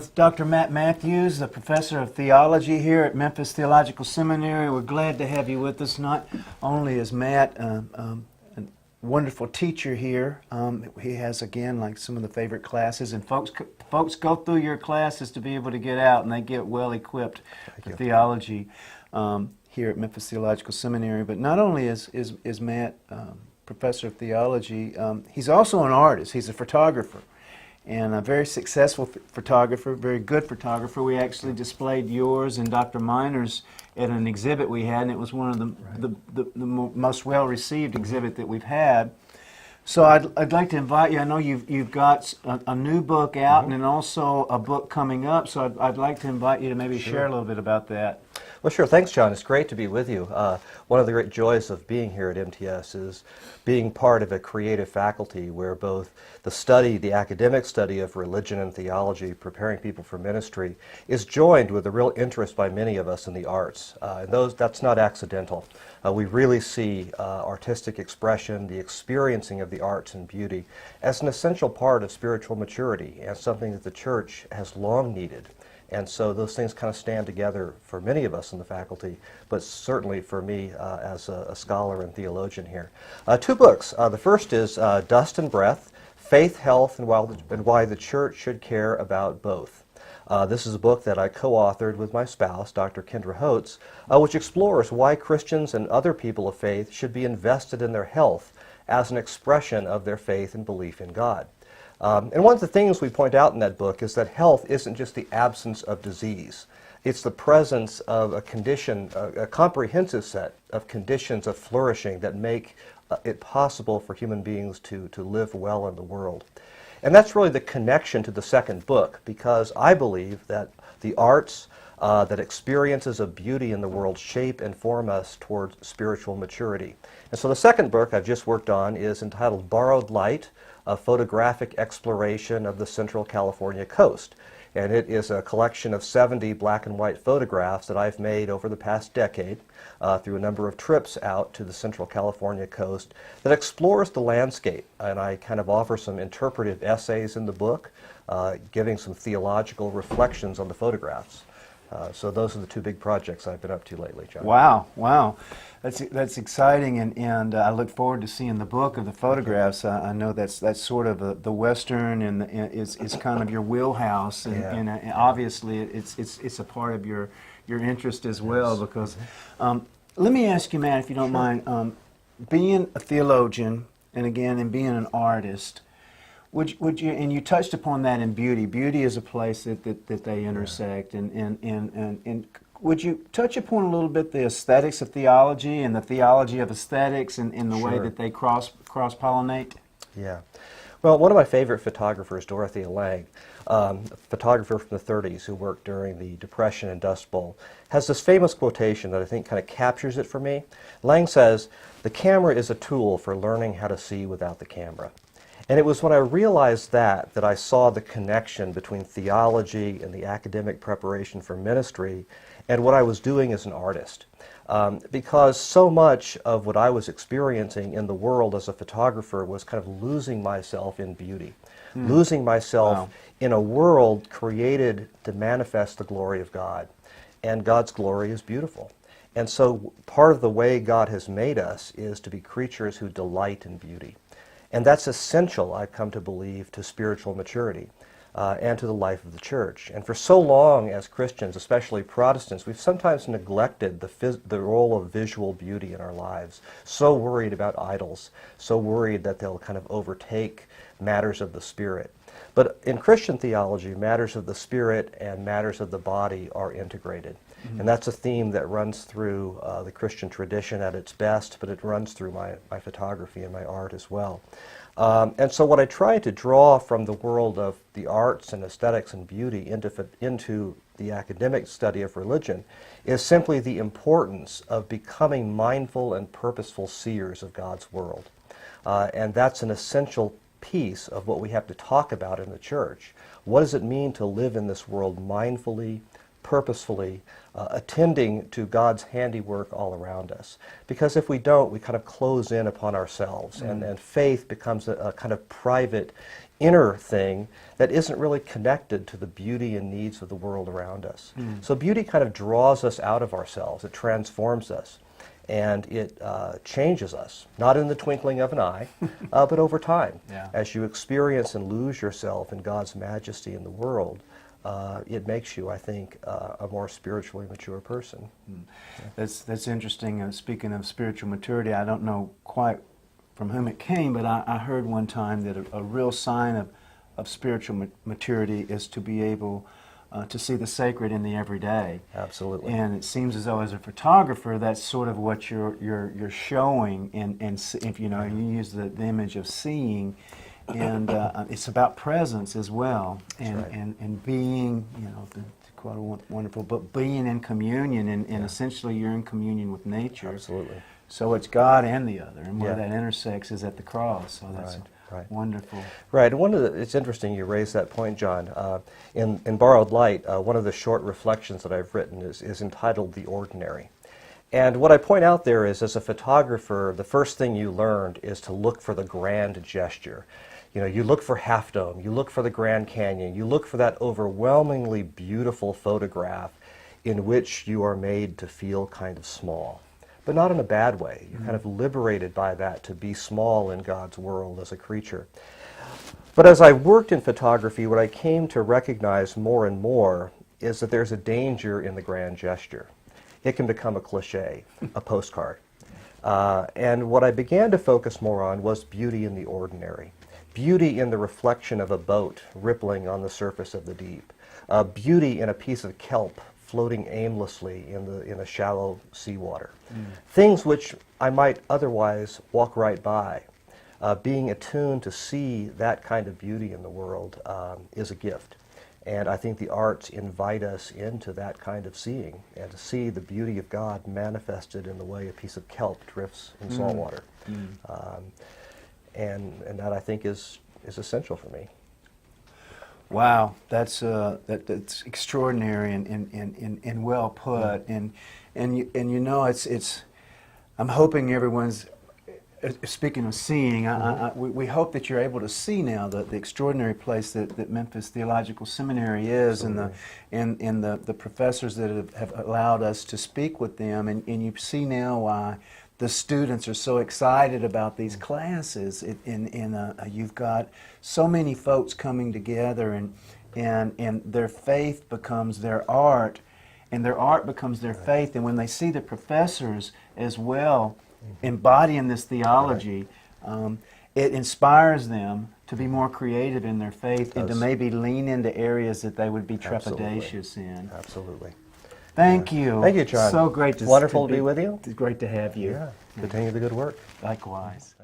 with Dr. Matt Mathews, the professor of theology here at Memphis Theological Seminary. We're glad to have you with us. Not only is Matt a wonderful teacher here, he has, again, like some of the favorite classes, and folks go through your classes to be able to get out, and they get well equipped for theology here at Memphis Theological Seminary. But not only is Matt professor of theology, he's also an artist. He's a photographer. And a very successful photographer, very good photographer. We actually displayed yours and Dr. Miner's at an exhibit we had, and it was one of the most well-received exhibit that we've had. So I'd like to invite you. I know you've got a new book out and then also a book coming up, so I'd like to invite you to maybe share a little bit about that. Well, sure. Thanks, John. It's great to be with you. One of the great joys of being here at MTS is being part of a creative faculty where both the academic study of religion and theology, preparing people for ministry, is joined with a real interest by many of us in the arts. And that's not accidental. We really see artistic expression, the experiencing of the arts and beauty, as an essential part of spiritual maturity and something that the church has long needed. And so those things kind of stand together for many of us in the faculty, but certainly for me as a scholar and theologian here. Two books. The first is Dust and Breath, Faith, Health, and Why the Church Should Care About Both. This is a book that I co-authored with my spouse, Dr. Kendra Holtz, which explores why Christians and other people of faith should be invested in their health as an expression of their faith and belief in God. And one of the things we point out in that book is that health isn't just the absence of disease. It's the presence of a condition, a comprehensive set of conditions of flourishing that make it possible for human beings to live well in the world. And that's really the connection to the second book, because I believe that the arts, that experiences of beauty in the world shape and form us towards spiritual maturity. And so the second book I've just worked on is entitled Borrowed Light, a photographic exploration of the Central California coast. And it is a collection of 70 black and white photographs that I've made over the past decade through a number of trips out to the Central California coast that explores the landscape. And I kind of offer some interpretive essays in the book, giving some theological reflections on the photographs. So those are the two big projects I've been up to lately, John. Wow. That's exciting, and I look forward to seeing the book of the photographs. I know that's sort of the Western, and it's kind of your wheelhouse, and obviously it's a part of your interest as well. Because let me ask you, Matt, if you don't mind, being a theologian and being an artist. Would you, and you touched upon that in beauty. Beauty is a place that they intersect, and would you touch upon a little bit the aesthetics of theology and the theology of aesthetics and the way that they cross-pollinate? Yeah. Well, one of my favorite photographers, Dorothea Lange, a photographer from the 30s who worked during the Depression and Dust Bowl, has this famous quotation that I think kind of captures it for me. Lange says, "The camera is a tool for learning how to see without the camera." And it was when I realized that I saw the connection between theology and the academic preparation for ministry and what I was doing as an artist. Because so much of what I was experiencing in the world as a photographer was kind of losing myself in beauty, losing myself in a world created to manifest the glory of God. And God's glory is beautiful. And so part of the way God has made us is to be creatures who delight in beauty. And that's essential, I've come to believe, to spiritual maturity and to the life of the church. And for so long as Christians, especially Protestants, we've sometimes neglected the role of visual beauty in our lives, so worried about idols, so worried that they'll kind of overtake matters of the Spirit. But in Christian theology, matters of the Spirit and matters of the body are integrated. And that's a theme that runs through the Christian tradition at its best, but it runs through my photography and my art as well. And so what I try to draw from the world of the arts and aesthetics and beauty into the academic study of religion is simply the importance of becoming mindful and purposeful seers of God's world. And that's an essential piece of what we have to talk about in the church. What does it mean to live in this world mindfully, purposefully, attending to God's handiwork all around us? Because if we don't, we kind of close in upon ourselves, and faith becomes a kind of private, inner thing that isn't really connected to the beauty and needs of the world around us. So beauty kind of draws us out of ourselves. It transforms us. And it changes us, not in the twinkling of an eye, but over time. Yeah. As you experience and lose yourself in God's majesty in the world, it makes you, I think, a more spiritually mature person. That's interesting. Speaking of spiritual maturity, I don't know quite from whom it came, but I heard one time that a real sign of spiritual maturity is to be able to see the sacred in the everyday. Absolutely. And it seems as though, as a photographer, that's sort of what you're showing. And if you know, you use the image of seeing, and it's about presence as well, and right. and being, you know, quite wonderful, but being in communion, and essentially you're in communion with nature. Absolutely. So it's God and the other, and where Yeah. that intersects is at the cross. So that's Right. wonderful. Right, and it's interesting you raised that point, John. In Borrowed Light, one of the short reflections that I've written is entitled The Ordinary. And what I point out there is, as a photographer, the first thing you learned is to look for the grand gesture. You know, you look for Half Dome, you look for the Grand Canyon, you look for that overwhelmingly beautiful photograph in which you are made to feel kind of small. But not in a bad way. You're kind of liberated by that to be small in God's world as a creature. But as I worked in photography, what I came to recognize more and more is that there's a danger in the grand gesture. It can become a cliche, a postcard. And what I began to focus more on was beauty in the ordinary. Beauty in the reflection of a boat rippling on the surface of the deep. Beauty in a piece of kelp floating aimlessly in the shallow seawater. Things which I might otherwise walk right by. Being attuned to see that kind of beauty in the world is a gift. And I think the arts invite us into that kind of seeing, and to see the beauty of God manifested in the way a piece of kelp drifts in salt water. And that, I think, is essential for me. Wow, that's extraordinary and well put, and you know, it's I'm hoping everyone's speaking of seeing. We hope that you're able to see now the extraordinary place that Memphis Theological Seminary is, and the professors that have allowed us to speak with them, and you see now why the students are so excited about these classes. You've got so many folks coming together, and their faith becomes their art, and their art becomes their faith. And when they see the professors as well embodying this theology, it inspires them to be more creative in their faith, and to maybe lean into areas that they would be trepidatious in. Absolutely. Thank you. Thank you, John. So great to Wonderful to be with you. It's great to have you. Yeah. Continue the good work. Likewise.